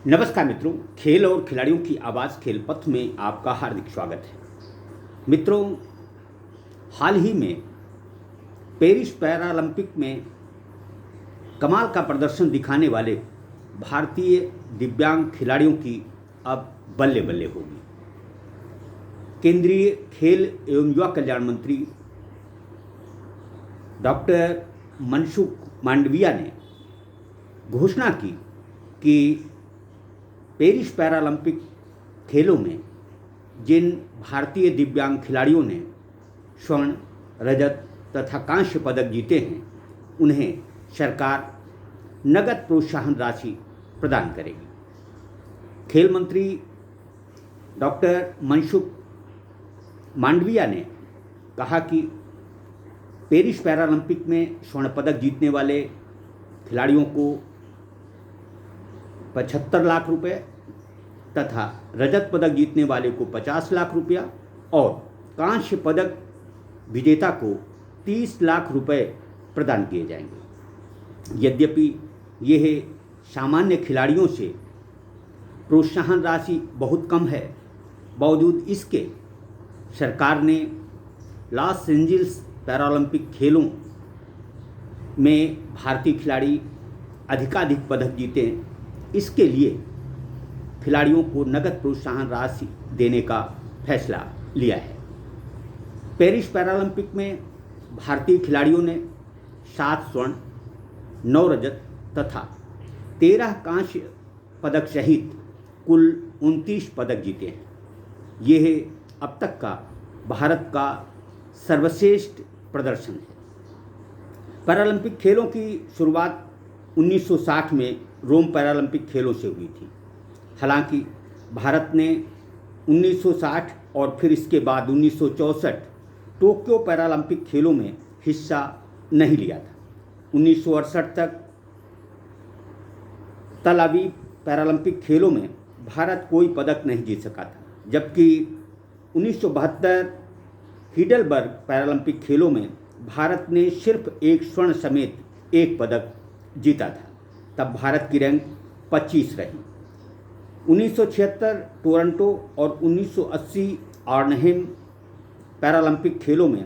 नमस्कार मित्रों, खेल और खिलाड़ियों की आवाज़ खेल पथ में आपका हार्दिक स्वागत है। मित्रों, हाल ही में पेरिस पैरालंपिक में कमाल का प्रदर्शन दिखाने वाले भारतीय दिव्यांग खिलाड़ियों की अब बल्ले बल्ले होगी। केंद्रीय खेल एवं युवा कल्याण मंत्री डॉक्टर मनसुख मांडविया ने घोषणा की कि पेरिस पैरालंपिक खेलों में जिन भारतीय दिव्यांग खिलाड़ियों ने स्वर्ण, रजत तथा कांस्य पदक जीते हैं, उन्हें सरकार नगद प्रोत्साहन राशि प्रदान करेगी। खेल मंत्री डॉक्टर मनसुख मांडविया ने कहा कि पेरिस पैरालंपिक में स्वर्ण पदक जीतने वाले खिलाड़ियों को 75 लाख रुपए तथा रजत पदक जीतने वाले को 50 लाख रुपया और कांस्य पदक विजेता को 30 लाख रुपए प्रदान किए जाएंगे। यद्यपि यह सामान्य खिलाड़ियों से प्रोत्साहन राशि बहुत कम है, बावजूद इसके सरकार ने लॉस एंजिल्स पैरालंपिक खेलों में भारतीय खिलाड़ी अधिकाधिक पदक जीते, इसके लिए खिलाड़ियों को नगद प्रोत्साहन राशि देने का फैसला लिया है। पेरिस पैरालंपिक में भारतीय खिलाड़ियों ने 7 स्वर्ण, 9 रजत तथा 13 कांस्य पदक सहित कुल 29 पदक जीते हैं। यह अब तक का भारत का सर्वश्रेष्ठ प्रदर्शन है। पैरालंपिक खेलों की शुरुआत 1960 में रोम पैरालंपिक खेलों से हुई थी। हालांकि भारत ने 1960 और फिर इसके बाद 1964 टोक्यो पैरालंपिक खेलों में हिस्सा नहीं लिया था। 1968 तक तल अवीव पैरालंपिक खेलों में भारत कोई पदक नहीं जीत सका था, जबकि 1972 हीडलबर्ग पैरालंपिक खेलों में भारत ने सिर्फ एक स्वर्ण समेत एक पदक जीता था। तब भारत की रैंक 25 रही। 1976 टोरंटो और 1980 आर्नहेम पैरालंपिक खेलों में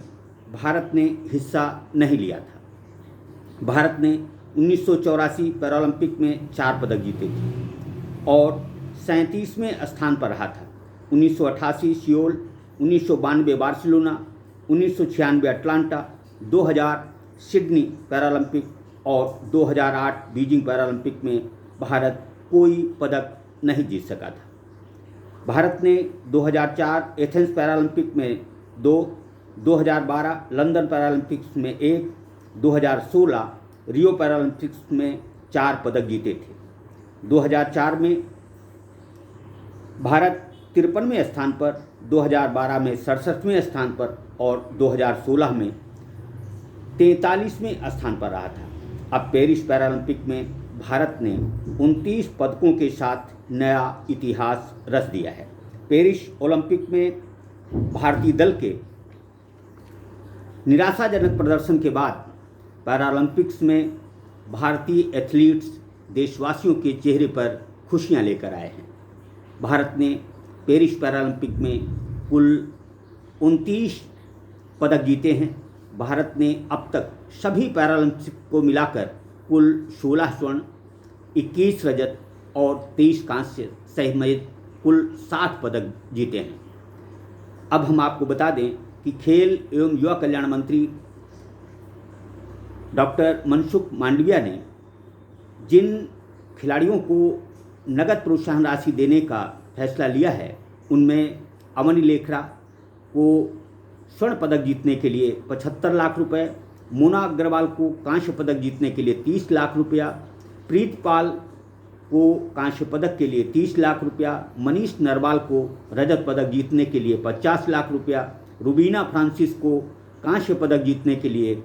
भारत ने हिस्सा नहीं लिया था। भारत ने 1984 पैरालंपिक में 4 पदक जीते थे और 37वें स्थान पर रहा था। 1988 Seoul, 1992 Barcelona, 1996 Atlanta, 2000 Sydney Paralympic और 2008 बीजिंग पैरालंपिक में भारत कोई पदक नहीं जीत सका था। भारत ने 2004 एथेंस पैरालंपिक में 2, 2012 लंदन पैरालंपिक्स में 1, 2016 रियो पैरालंपिक्स में 4 पदक जीते थे। 2004 में भारत 53वें स्थान पर, 2012 में 67वें स्थान पर और 2016 में 43वें स्थान पर रहा था। अब पेरिस पैरालंपिक में भारत ने 29 पदकों के साथ नया इतिहास रच दिया है। पेरिस ओलंपिक में भारतीय दल के निराशाजनक प्रदर्शन के बाद पैरालंपिक्स में भारतीय एथलीट्स देशवासियों के चेहरे पर खुशियां लेकर आए हैं। भारत ने पेरिस पैरालंपिक में कुल 29 पदक जीते हैं। भारत ने अब तक सभी पैरालंपिक को मिलाकर कुल 16 स्वर्ण, 21 रजत और 23 कांस्य सहित कुल 60 पदक जीते हैं। अब हम आपको बता दें कि खेल एवं युवा कल्याण मंत्री डॉक्टर मनसुख मांडविया ने जिन खिलाड़ियों को नगद प्रोत्साहन राशि देने का फैसला लिया है, उनमें अवनी लेखरा को स्वर्ण पदक जीतने के लिए 75 लाख रुपए, मोना अग्रवाल को कांस्य पदक जीतने के लिए 30 लाख रुपया, प्रीतपाल को कांस्य पदक के लिए 30 लाख रुपया, मनीष नरवाल को रजत पदक जीतने के लिए 50 लाख रुपया, रुबीना फ्रांसिस को कांस्य पदक जीतने के लिए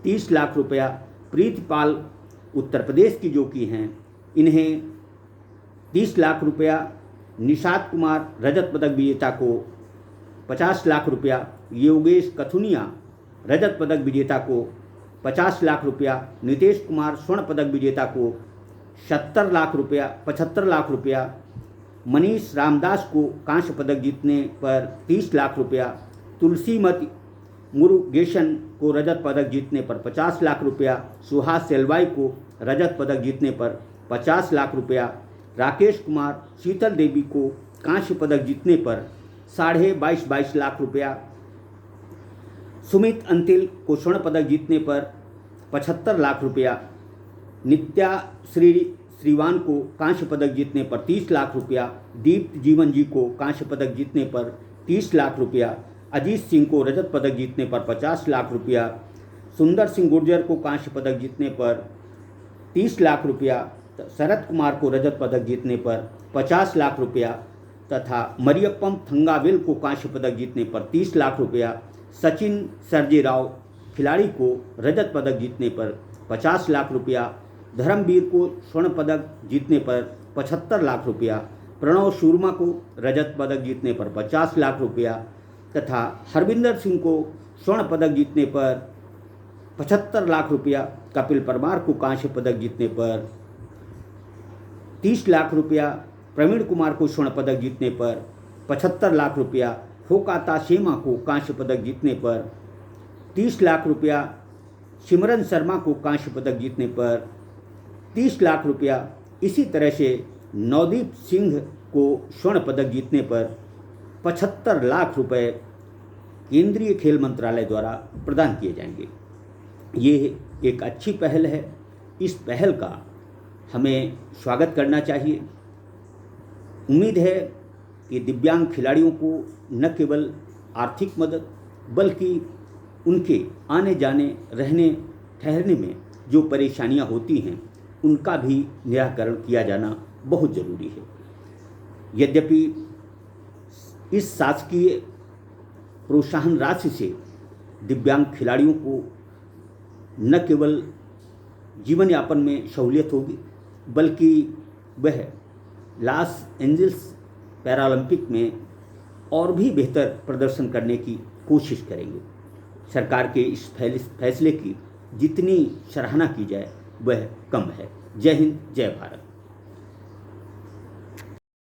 30 लाख रुपया, प्रीतपाल उत्तर प्रदेश की जो कि हैं, इन्हें 30 लाख रुपया, निषाद कुमार रजत पदक विजेता को 50 लाख रुपया, योगेश कथुनिया रजत पदक विजेता को 50 लाख रुपया, नितेश कुमार स्वर्ण पदक विजेता को 75 लाख रुपया, मनीष रामदास को कांस्य पदक जीतने पर 30 लाख रुपया, तुलसीमती मुरुगेशन को रजत पदक जीतने पर 50 लाख रुपया, सुहास सेलवाई को रजत पदक जीतने पर 50 लाख रुपया, राकेश कुमार शीतल देवी को कांस्य पदक जीतने पर 22.5 लाख रुपया, सुमित अंतिल को स्वर्ण पदक जीतने पर 75 लाख रुपया, नित्या श्रीवान को कांस्य पदक जीतने पर 30 लाख रुपया, दीप्त जीवन जी को कांस्य पदक जीतने पर 30 लाख रुपया, अजीत सिंह को रजत पदक जीतने पर 50 लाख रुपया, सुंदर सिंह गुर्जर को कांस्य पदक जीतने पर 30 लाख रुपया, शरद कुमार को रजत पदक जीतने पर 50 लाख रुपया तथा मरियप्पम थंगावेल को कांस्य पदक जीतने पर 30 लाख रुपया, सचिन सर्जेराव खिलाड़ी को रजत पदक जीतने पर 50 लाख रुपया, धर्मवीर को स्वर्ण पदक जीतने पर 75 लाख रुपया, प्रणव शर्मा को रजत पदक जीतने पर 50 लाख रुपया तथा हरविंदर सिंह को स्वर्ण पदक जीतने पर 75 लाख रुपया, कपिल परमार को कांस्य पदक जीतने पर 30 लाख रुपया, प्रवीण कुमार को स्वर्ण पदक जीतने पर 75 लाख रुपया, होकाता शेमा को कांस्य पदक जीतने पर 30 लाख रुपया, सिमरन शर्मा को कांस्य पदक जीतने पर 30 लाख रुपया। इसी तरह से नवदीप सिंह को स्वर्ण पदक जीतने पर 75 लाख रुपए केंद्रीय खेल मंत्रालय द्वारा प्रदान किए जाएंगे। ये एक अच्छी पहल है। इस पहल का हमें स्वागत करना चाहिए। उम्मीद है कि दिव्यांग खिलाड़ियों को न केवल आर्थिक मदद बल्कि उनके आने जाने रहने ठहरने में जो परेशानियां होती हैं उनका भी निराकरण किया जाना बहुत ज़रूरी है। यद्यपि इस शासकीय प्रोत्साहन राशि से दिव्यांग खिलाड़ियों को न केवल जीवन यापन में सहूलियत होगी बल्कि वह लॉस एंजल्स पैरालंपिक में और भी बेहतर प्रदर्शन करने की कोशिश करेंगे। सरकार के इस फैसले की जितनी सराहना की जाए वह कम है। जय हिंद, जय भारत।